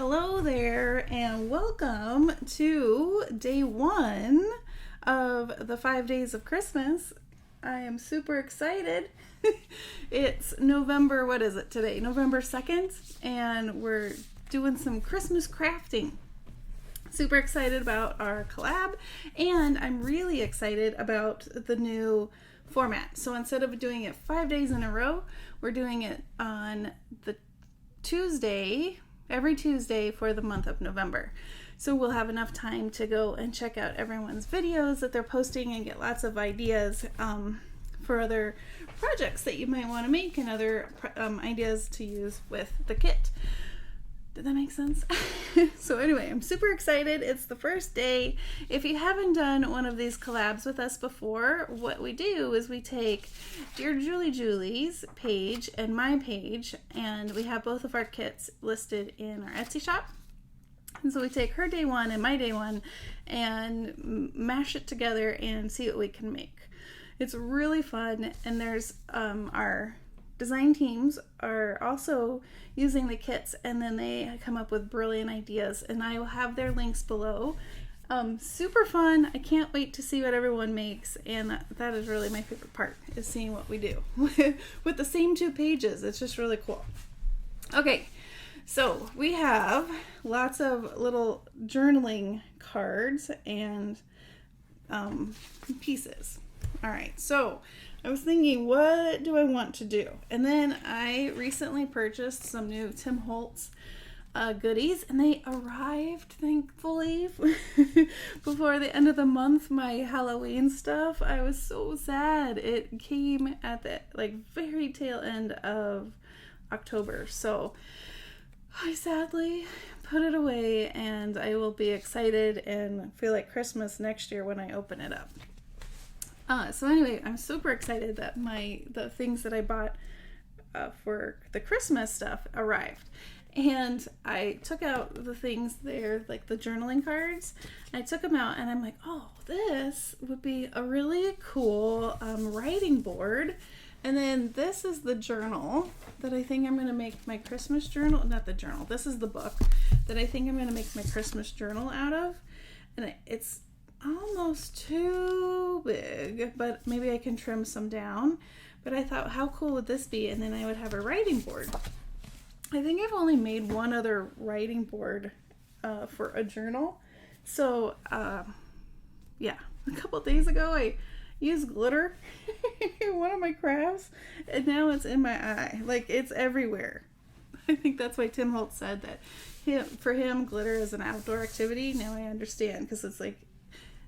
Hello there, and welcome to day one of the 5 days of Christmas. I am super excited. It's November, what is it today? November 2nd, and we're doing some Christmas crafting. Super excited about our collab, and I'm really excited about the new format. So instead of doing it 5 days in a row, we're doing it on the every Tuesday for the month of November. So we'll have enough time to go and check out everyone's videos that they're posting and get lots of ideas for other projects that you might want to make and other ideas to use with the kit. Did that make sense? So anyway, I'm super excited. It's the first day. If you haven't done one of these collabs with us before, what we do is we take Dear Julie's page and my page, and we have both of our kits listed in our Etsy shop. And so we take her day one and my day one and mash it together and see what we can make. It's really fun, and there's our design teams are also using the kits, and then they come up with brilliant ideas, and I will have their links below. Super fun. I can't wait to see what everyone makes, and that is really my favorite part, is seeing what we do with the same two pages. It's just really cool. Okay, so we have lots of little journaling cards and pieces. All right, so I was thinking, what do I want to do? And then I recently purchased some new Tim Holtz goodies, and they arrived, thankfully, before the end of the month. My Halloween stuff, I was so sad. It came at the very tail end of October, so I sadly put it away, and I will be excited and feel like Christmas next year when I open it up. So anyway, I'm super excited that the things that I bought for the Christmas stuff arrived. And I took out the things there, like the journaling cards. I took them out, and I'm like, oh, this would be a really cool writing board. And then this is the journal that I think I'm going to make my Christmas journal. Not the journal. This is the book that I think I'm going to make my Christmas journal out of. And it's almost too big, but maybe I can trim some down. But I thought, how cool would this be? And then I would have a writing board. I think I've only made one other writing board for a journal. So yeah, a couple days ago I used glitter in one of my crafts, and now it's in my eye. Like, it's everywhere. I think that's why Tim Holtz said that for him glitter is an outdoor activity. Now I understand, because it's like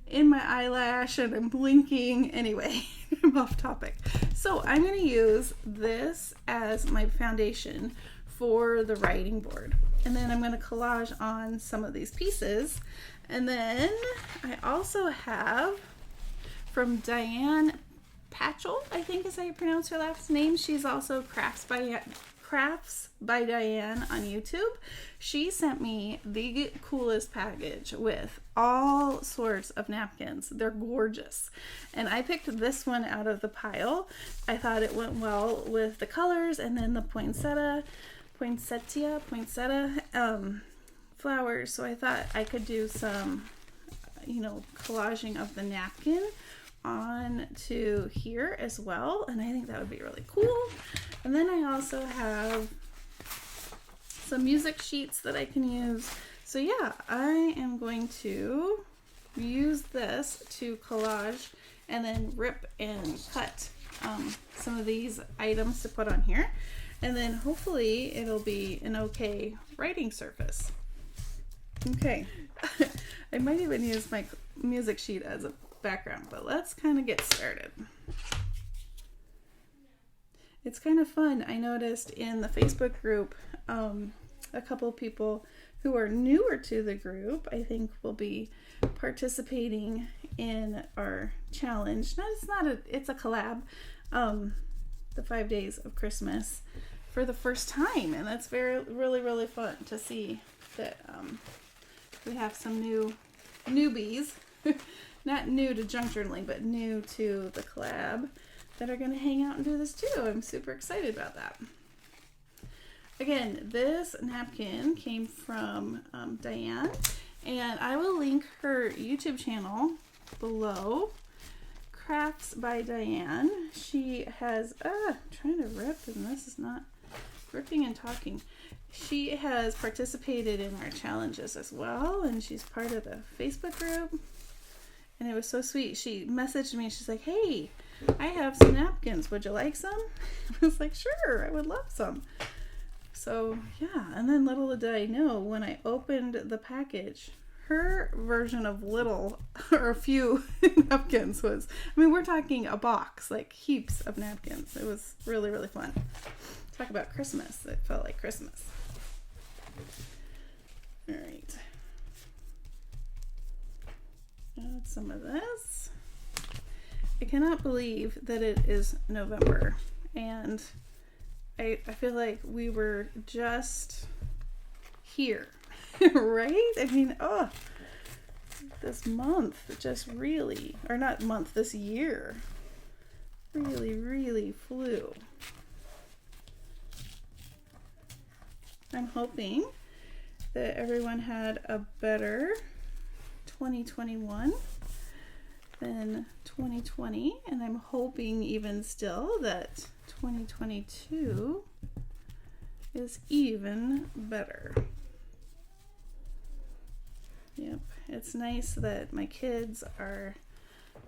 in my eyelash and I'm blinking. Anyway, I'm off topic. So I'm going to use this as my foundation for the writing board. And then I'm going to collage on some of these pieces. And then I also have from Diane Patchell, I think is how you pronounce her last name. She's also Crafts by Diane on YouTube. She sent me the coolest package with all sorts of napkins. They're gorgeous. And I picked this one out of the pile. I thought it went well with the colors, and then the poinsettia flowers. So I thought I could do some, collaging of the napkin on to here as well, and I think that would be really cool. And then I also have some music sheets that I can use. So yeah, I am going to use this to collage and then rip and cut some of these items to put on here, and then hopefully it'll be an okay writing surface. Okay. I might even use my music sheet as a background, but let's kind of get started. It's kind of fun. I noticed in the Facebook group, a couple of people who are newer to the group, I think, will be participating in our challenge. It's a collab, the 5 days of Christmas, for the first time, and that's really fun to see that we have some newbies, not new to junk journaling, but new to the collab, that are going to hang out and do this too. I'm super excited about that. again, this napkin came from Diane, and I will link her YouTube channel below. Crafts by Diane. She has, trying to rip, and this is not ripping and talking. She has participated in our challenges as well, and she's part of the Facebook group. And it was so sweet. She messaged me, she's like, hey, I have some napkins. Would you like some? I was like, sure, I would love some. So, yeah. And then little did I know, when I opened the package, her version of little, or a few napkins was, I mean, we're talking a box, like heaps of napkins. It was really, really fun. Talk about Christmas. It felt like Christmas. All right. Add some of this. I cannot believe that it is November, and I feel like we were just here, right? I mean, this month just really, or not month, this year really, really flew. I'm hoping that everyone had a better 2021 than 2020, and I'm hoping even still that 2022 is even better. Yep, it's nice that my kids are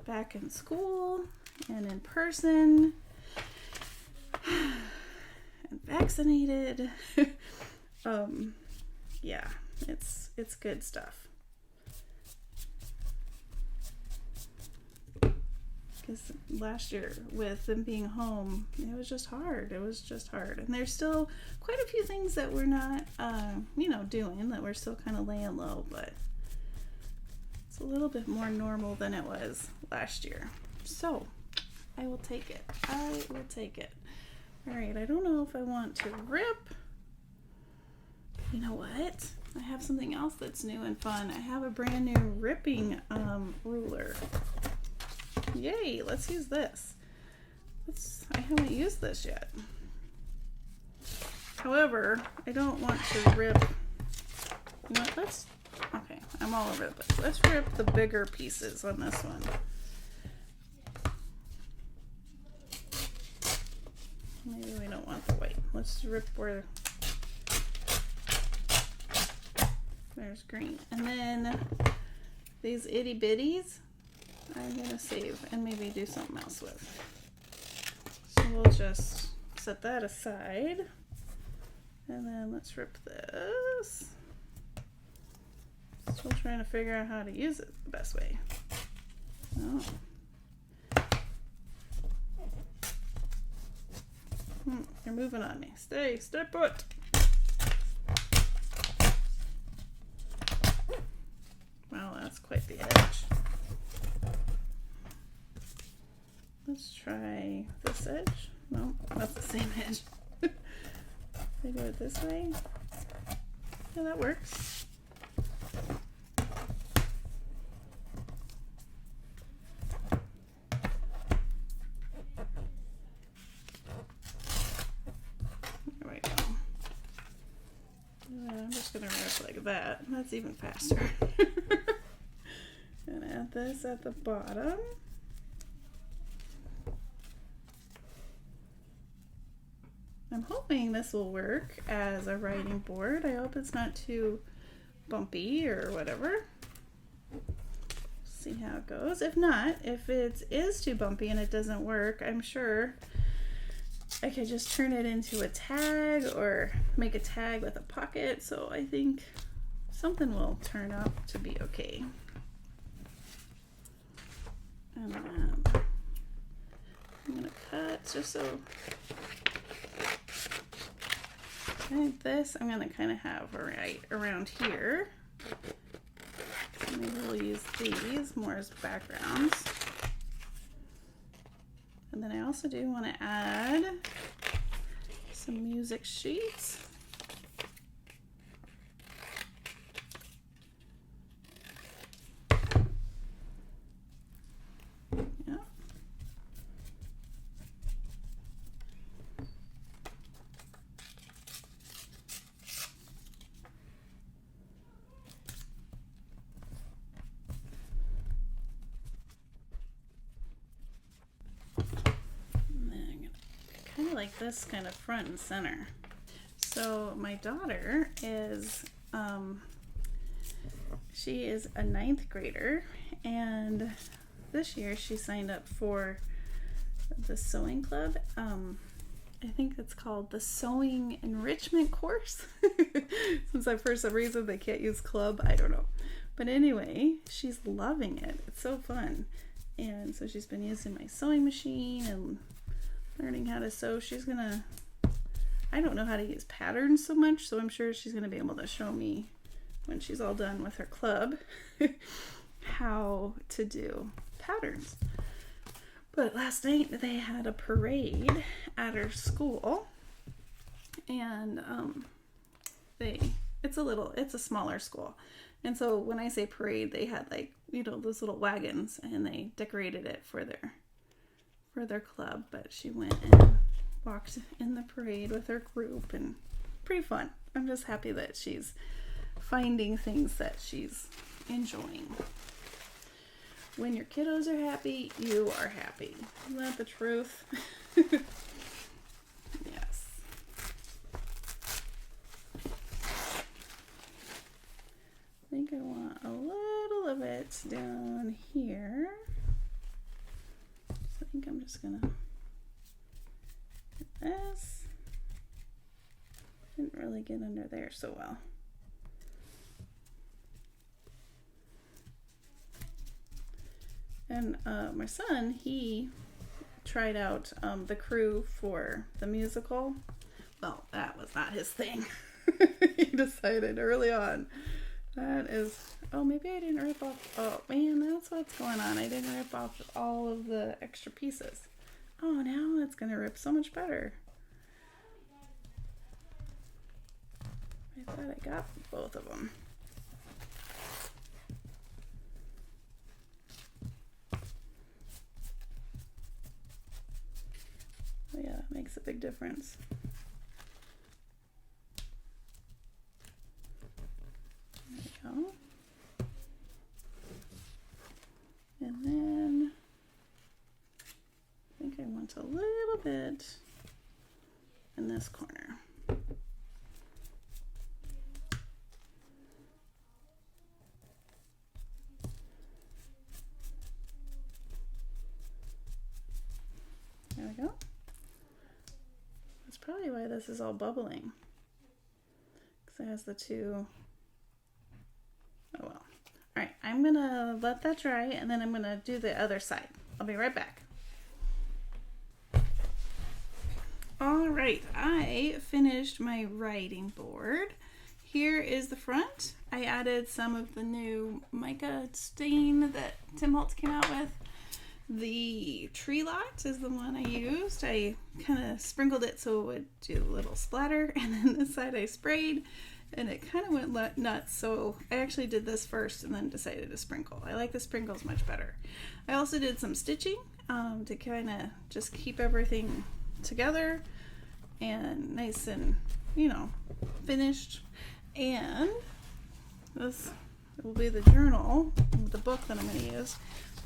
back in school and in person and vaccinated. Yeah, it's good stuff. Because last year, with them being home, it was just hard. It was just hard. And there's still quite a few things that we're not, doing, that we're still kind of laying low, but it's a little bit more normal than it was last year. So, I will take it. I will take it. All right, I don't know if I want to rip. You know what? I have something else that's new and fun. I have a brand new ripping ruler. Yay, let's use this. I haven't used this yet. However, I don't want to rip. You know what? Okay, I'm all over the place. Let's rip the bigger pieces on this one. Maybe we don't want the white. Let's rip where there's green. And then these itty bitties, I'm gonna save and maybe do something else with. So we'll just set that aside. And then let's rip this. Still trying to figure out how to use it the best way. Oh. You're moving on me. Stay put. Wow, that's quite the edge. Let's try this edge. No, that's the same edge. I do it this way. Yeah, that works. There we go. I'm just gonna rip like that. That's even faster. And add this at the bottom. I'm hoping this will work as a writing board. I hope it's not too bumpy or whatever. See how it goes. If not, if it is too bumpy and it doesn't work, I'm sure I could just turn it into a tag or make a tag with a pocket. So I think something will turn out to be okay. And then I'm gonna cut just so. I think this I'm gonna kind of have right around here. Maybe we'll use these more as backgrounds. And then I also do want to add some music sheets. Yeah. like this kind of front and center. So my daughter is, she is a 9th grader, and this year she signed up for the sewing club. I think it's called the Sewing Enrichment Course. Since for some reason they can't use club, I don't know. But anyway, she's loving it. It's so fun. And so she's been using my sewing machine and learning how to sew. She's gonna, I don't know how to use patterns so much, so I'm sure she's gonna be able to show me when she's all done with her club how to do patterns. But last night they had a parade at her school, and it's a smaller school. And so when I say parade, they had like, you know, those little wagons, and they decorated it for their club. But she went and walked in the parade with her group, and pretty fun. I'm just happy that she's finding things that she's enjoying. When your kiddos are happy, you are happy. Isn't that the truth? Yes. I think I want a little of it down here. So I think I'm just gonna get this. Didn't really get under there so well. And my son, he tried out the crew for the musical. Well, that was not his thing. He decided early on. That is, oh, maybe I didn't rip off, oh man, that's what's going on. I didn't rip off all of the extra pieces. Oh, now it's going to rip so much better. I thought I got both of them. Oh yeah, that makes a big difference. There we go. And then I think I want a little bit in this corner. There we go. That's probably why this is all bubbling, because it has the two. Oh well. All right, I'm gonna let that dry, and then I'm gonna do the other side. I'll be right back. All right, I finished my writing board. Here is the front. I added some of the new mica stain that Tim Holtz came out with. The tree lot is the one I used. I kind of sprinkled it so it would do a little splatter, and then this side I sprayed, and it kind of went nuts, so I actually did this first and then decided to sprinkle. I like the sprinkles much better. I also did some stitching to kind of just keep everything together and nice and, you know, finished. And this will be the journal, the book that I'm going to use.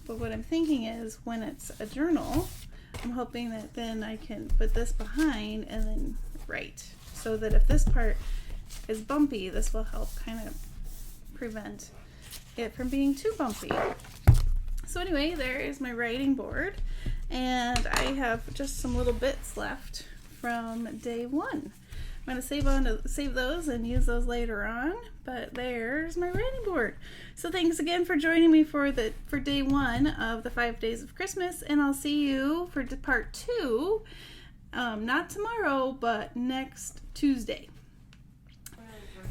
But what I'm thinking is, when it's a journal, I'm hoping that then I can put this behind and then write, so that if this part is bumpy, this will help kind of prevent it from being too bumpy. So anyway, there is my writing board, and I have just some little bits left from day one. I'm going to save those and use those later on, but there's my writing board. So thanks again for joining me for day one of the 5 days of Christmas, and I'll see you for part 2, not tomorrow, but next Tuesday.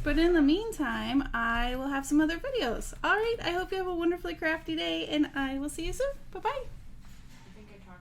But in the meantime, I will have some other videos. All right, I hope you have a wonderfully crafty day, and I will see you soon. Bye-bye.